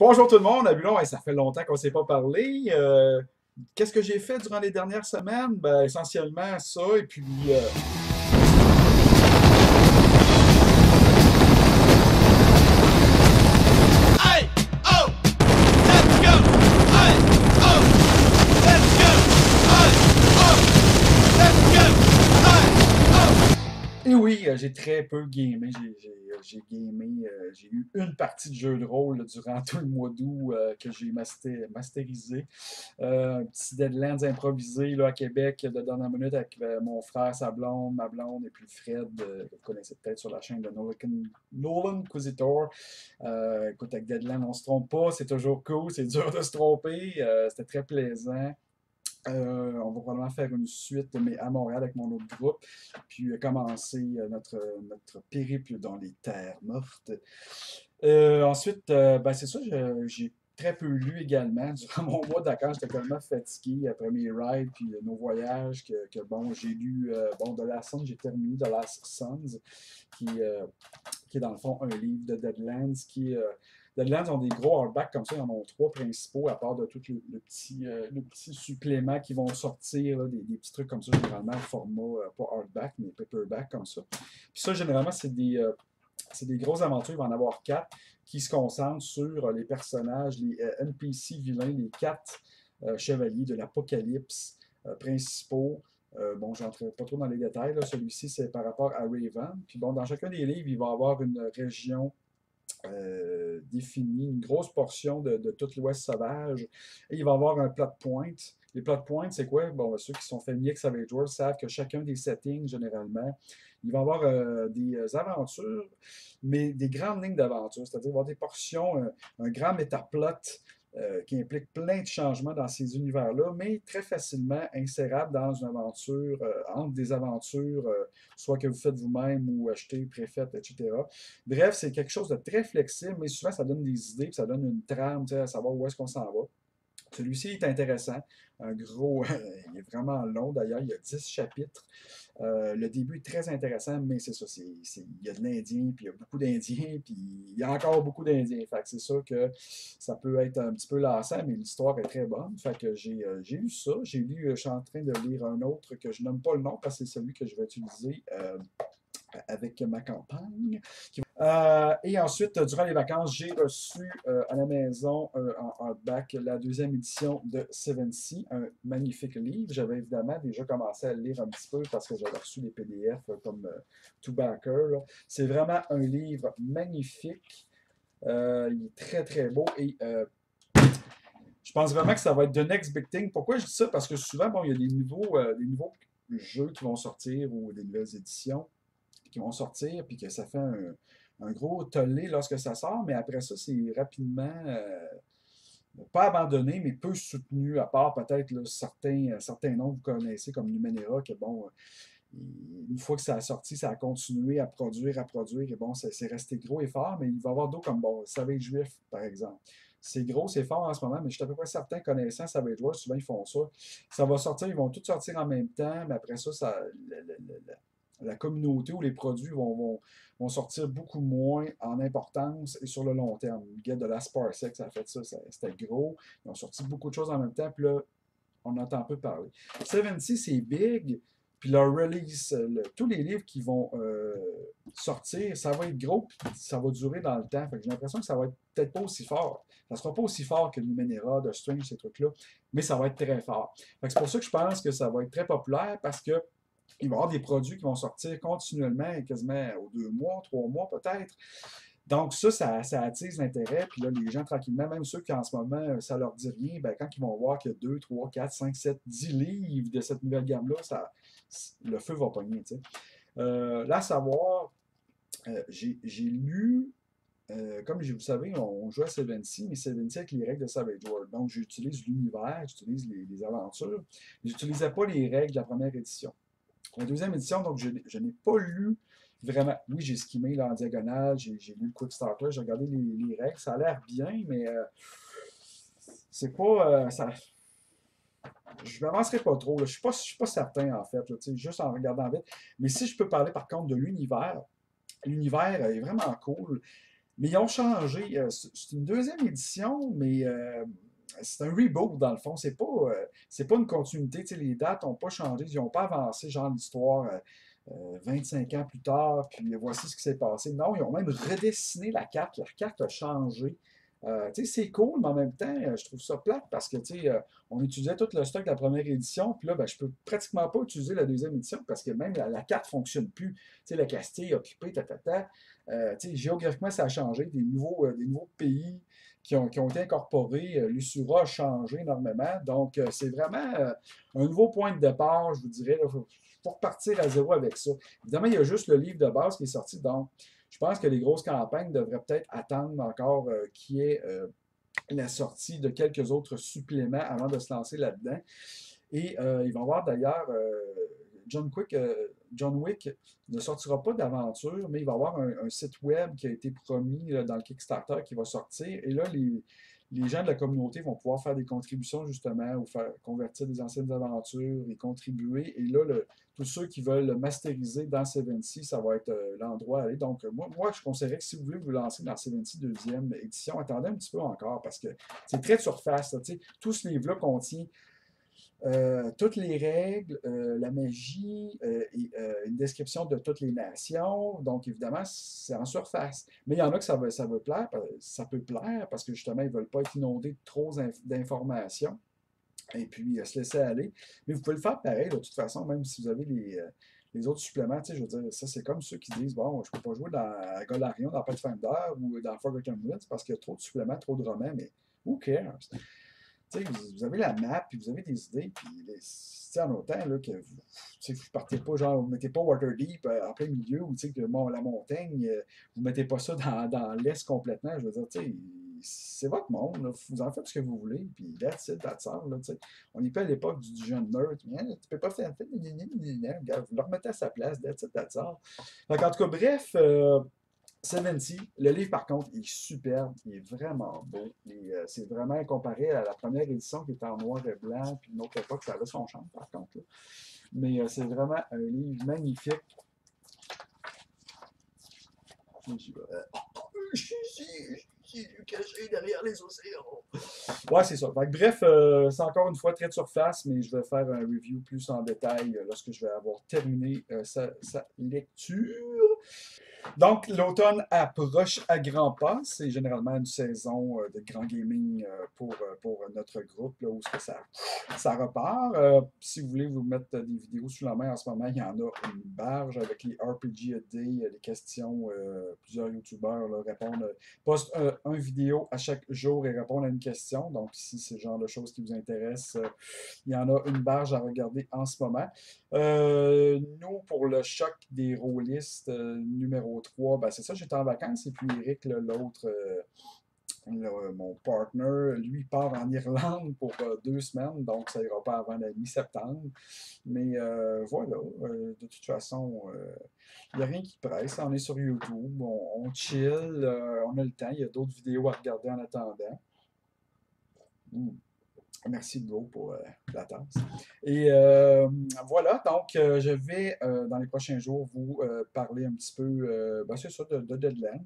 Bonjour tout le monde, Abulon, ça fait longtemps qu'on ne s'est pas parlé. Qu'est-ce que j'ai fait durant les dernières semaines? Ben, essentiellement ça, et puis Hey! Oh! Let's go! Hey! Oh! Let's go! Hey! Oh! Let's go! Hey! Oh! et oui, j'ai très peu gamé. J'ai gamé, j'ai eu une partie de jeu de rôle là, durant tout le mois d'août que j'ai masterisé. Un petit Deadlands improvisé là, à Québec de dernière minute avec mon frère, sa blonde, ma blonde et puis Fred, que vous connaissez peut-être sur la chaîne de Nolan Inquisitor. Écoute, avec Deadlands, on se trompe pas, c'est toujours cool, c'est dur de se tromper. C'était très plaisant. On va probablement faire une suite, mais à Montréal avec mon autre groupe, puis commencer notre périple dans les terres mortes. Ensuite, ben, c'est ça, j'ai très peu lu également. Durant mon mois de vacances, j'étais tellement fatigué après mes rides puis nos voyages que bon, j'ai lu bon, The Last Sons, j'ai terminé The Last Sons, qui est dans le fond un livre de Deadlands Deadlands ont des gros hardbacks comme ça, ils en ont trois principaux, à part de tout le petit supplément qui vont sortir, là, des petits trucs comme ça, généralement format, pas hardback, mais paperback comme ça. Puis ça, généralement, c'est des grosses aventures, il va en avoir quatre, qui se concentrent sur les personnages, les NPC vilains, les quatre chevaliers de l'Apocalypse principaux. Bon, je n'entrerai pas trop dans les détails. Celui-ci, c'est par rapport à Raven. Puis bon, dans chacun des livres, il va y avoir une région définie, une grosse portion de tout l'Ouest sauvage. Et il va y avoir un plot point. Les plot points, c'est quoi? Bon, ceux qui sont familiers avec Savage Worlds savent que chacun des settings, généralement, il va y avoir des aventures, mais des grandes lignes d'aventure, c'est-à-dire il va y avoir des portions, un grand métaplot qui implique plein de changements dans ces univers-là, mais très facilement insérables dans une aventure, entre des aventures, soit que vous faites vous-même ou achetez, préfaites, etc. Bref, c'est quelque chose de très flexible, mais souvent ça donne des idées, puis ça donne une trame, à savoir où est-ce qu'on s'en va. Celui-ci est intéressant. Un gros, il est vraiment long d'ailleurs, il y a 10 chapitres. Le début est très intéressant, mais c'est ça, il y a de l'Indien, puis il y a beaucoup d'Indiens, puis il y a encore beaucoup d'Indiens. Fait que c'est sûr que ça peut être un petit peu lassant, mais l'histoire est très bonne. Fait que j'ai lu ça. Je suis en train de lire un autre que je nomme pas le nom parce que c'est celui que je vais utiliser avec ma campagne. Et ensuite, durant les vacances, j'ai reçu à la maison en hardback la deuxième édition de Seven Sea, un magnifique livre. J'avais évidemment déjà commencé à le lire un petit peu parce que j'avais reçu les PDF comme To Backer. C'est vraiment un livre magnifique. Il est très très beau et je pense vraiment que ça va être the next big thing. Pourquoi je dis ça? Parce que souvent, bon, il y a des nouveaux jeux qui vont sortir ou des nouvelles éditions qui vont sortir, puis que ça fait un gros tollé lorsque ça sort, mais après ça, c'est rapidement, pas abandonné, mais peu soutenu, à part peut-être là, certains noms que vous connaissez comme Numenera, que bon, une fois que ça a sorti, ça a continué à produire, et bon, c'est resté gros et fort, mais il va y avoir d'autres comme, bon, Savage Juif, par exemple. C'est gros, c'est fort en ce moment, mais je suis à peu près certain, connaissant Savage Worlds, souvent ils font ça. Ça va sortir, ils vont tous sortir en même temps, mais après ça, la communauté ou les produits vont sortir beaucoup moins en importance et sur le long terme. Le gars de la Sparsec, ça a fait ça, c'était gros. Ils ont sorti beaucoup de choses en même temps, puis là, on entend peu parler. 70, c'est big, puis leur release, tous les livres qui vont sortir, ça va être gros, puis ça va durer dans le temps. Fait que j'ai l'impression que ça va être peut-être pas aussi fort. Ça sera pas aussi fort que Numenera, The Strange, ces trucs-là, mais ça va être très fort. Fait que c'est pour ça que je pense que ça va être très populaire, parce que il va y avoir des produits qui vont sortir continuellement, quasiment aux 2 mois, 3 mois peut-être. Donc ça attise l'intérêt. Puis là, les gens, tranquillement, même ceux qui en ce moment, ça leur dit rien, ben, quand ils vont voir qu'il y a 2, 3, 4, 5, 7, 10 livres de cette nouvelle gamme-là, le feu va pogner. Tu sais. Là, à savoir, j'ai lu, comme vous savez, on joue à Seventy, mais Seventy avec les règles de Savage World. Donc, j'utilise l'univers, j'utilise les aventures. Je n'utilisais pas les règles de la première édition. La deuxième édition, donc je n'ai pas lu vraiment. Oui, j'ai skimmé là, en diagonale, j'ai lu le Quick Starter, j'ai regardé les règles, ça a l'air bien, mais c'est pas. Je ne m'avancerai pas trop. Là. Je suis pas certain en fait, là, juste en regardant vite. Mais si je peux parler par contre de l'univers, l'univers est vraiment cool. Mais ils ont changé. C'est une deuxième édition, mais c'est un reboot dans le fond. C'est pas une continuité. Tu sais, les dates n'ont pas changé. Ils n'ont pas avancé, genre l'histoire 25 ans plus tard, puis voici ce qui s'est passé. Non, ils ont même redessiné la carte. La carte a changé. Tu sais, c'est cool, mais en même temps, je trouve ça plate parce que, tu sais, on utilisait tout le stock de la première édition, puis là, ben, je peux pratiquement pas utiliser la deuxième édition parce que même la carte ne fonctionne plus. Tu sais, la Castille occupée, tatata. Tu sais, géographiquement, ça a changé. Des nouveaux pays qui ont été incorporés. L'Usura a changé énormément. Donc, c'est vraiment un nouveau point de départ, je vous dirais. Il faut repartir à zéro avec ça. Évidemment, il y a juste le livre de base qui est sorti, donc je pense que les grosses campagnes devraient peut-être attendre encore qu'il y ait la sortie de quelques autres suppléments avant de se lancer là-dedans. Et il va y avoir d'ailleurs John Wick ne sortira pas d'aventure, mais il va y avoir un site web qui a été promis dans le Kickstarter qui va sortir. Et là, les gens de la communauté vont pouvoir faire des contributions justement ou faire convertir des anciennes aventures et contribuer. Et là, tous ceux qui veulent le masteriser dans 70, ça va être l'endroit à aller. Donc, moi, je conseillerais que si vous voulez vous lancer dans 70 deuxième édition, attendez un petit peu encore parce que c'est très de surface. Là, tout ce livre-là contient toutes les règles, la magie et une description de toutes les nations. Donc, évidemment, c'est en surface. Mais il y en a que ça peut plaire, ça peut plaire parce que justement, ils ne veulent pas être inondés de trop d'informations et puis se laisser aller. Mais vous pouvez le faire pareil, de toute façon, même si vous avez les autres suppléments. Tu sais, je veux dire, ça, c'est comme ceux qui disent bon, je ne peux pas jouer dans Golarion, dans Pathfinder ou dans Forgotten Winds parce qu'il y a trop de suppléments, trop de romans, mais who cares? Tu sais, vous avez la map, puis vous avez des idées, puis en autant là, que vous ne partez pas, genre, vous ne mettez pas Waterdeep en plein milieu, ou que la montagne, vous ne mettez pas ça dans l'est complètement. Je veux dire, tu sais, c'est votre monde, là, vous en faites ce que vous voulez, puis that's it, that's all, là, tu sais. On n'est pas à l'époque du jeune nerd, mais, hein, tu peux pas faire, regarde, vous le remettez à sa place, that's it, that's all. Donc, en tout cas, bref, 70, le livre par contre est superbe, il est vraiment beau. C'est vraiment comparé à la première édition qui était en noir et blanc, puis une autre époque, ça avait son charme par contre. Là. Mais c'est vraiment un livre magnifique. Je suis caché derrière les océans. Ouais, c'est ça. Donc, bref, c'est encore une fois très de surface, mais je vais faire un review plus en détail lorsque je vais avoir terminé sa lecture. Donc, l'automne approche à grands pas. C'est généralement une saison de grand gaming pour notre groupe, là, où ça repart. Si vous voulez vous mettre des vidéos sous la main en ce moment, il y en a une barge avec les RPG a Day, les questions. Plusieurs youtubeurs postent un vidéo à chaque jour et répondent à une question. Donc, si c'est le genre de choses qui vous intéressent, il y en a une barge à regarder en ce moment. Nous, pour le choc des rôlistes numéro 3, ben c'est ça, j'étais en vacances et puis Eric, l'autre, mon partner, lui, part en Irlande pour 2 semaines, donc ça ira pas avant la mi-septembre. Mais voilà, de toute façon, il n'y a rien qui presse. On est sur YouTube, on chill, on a le temps, il y a d'autres vidéos à regarder en attendant. Merci Hugo pour la tasse. Et voilà, donc je vais dans les prochains jours vous parler un petit peu, c'est ça, de Deadlands.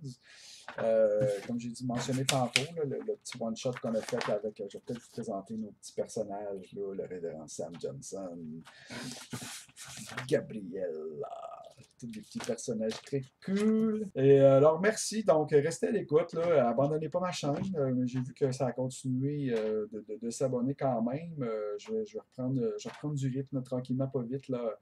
Comme j'ai dit, mentionné tantôt, là, le petit one-shot qu'on a fait avec, je vais peut-être vous présenter nos petits personnages, là, le révérend Sam Johnson, Gabriella, tous des petits personnages très cool. Et alors, merci. Donc, restez à l'écoute. Abandonnez pas ma chaîne. J'ai vu que ça a continué de s'abonner quand même. Je vais reprendre du rythme tranquillement, pas vite. Là,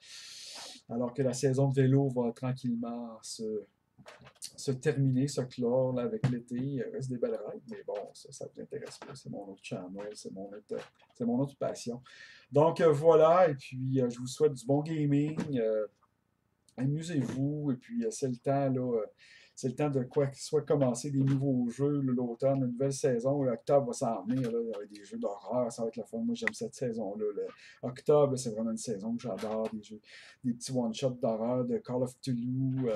alors que la saison de vélo va tranquillement se terminer, se clore là, avec l'été. Il reste des belles règles, mais bon, ça vous intéresse pas. C'est mon autre channel, c'est mon autre passion. Donc voilà, et puis je vous souhaite du bon gaming. Amusez-vous, et puis c'est le temps, là. C'est le temps de quoi que soit commencer des nouveaux jeux, l'automne, une nouvelle saison. L'octobre va s'en venir, là, avec des jeux d'horreur, ça va être le fun. Moi, j'aime cette saison-là. Octobre, c'est vraiment une saison que j'adore. Des petits one-shots d'horreur, de Call of Cthulhu,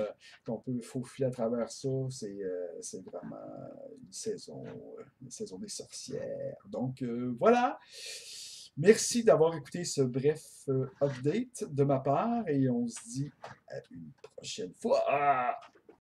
qu'on peut faufiler à travers ça. C'est vraiment une saison des sorcières. Donc, voilà. Merci d'avoir écouté ce bref update de ma part et on se dit à une prochaine fois.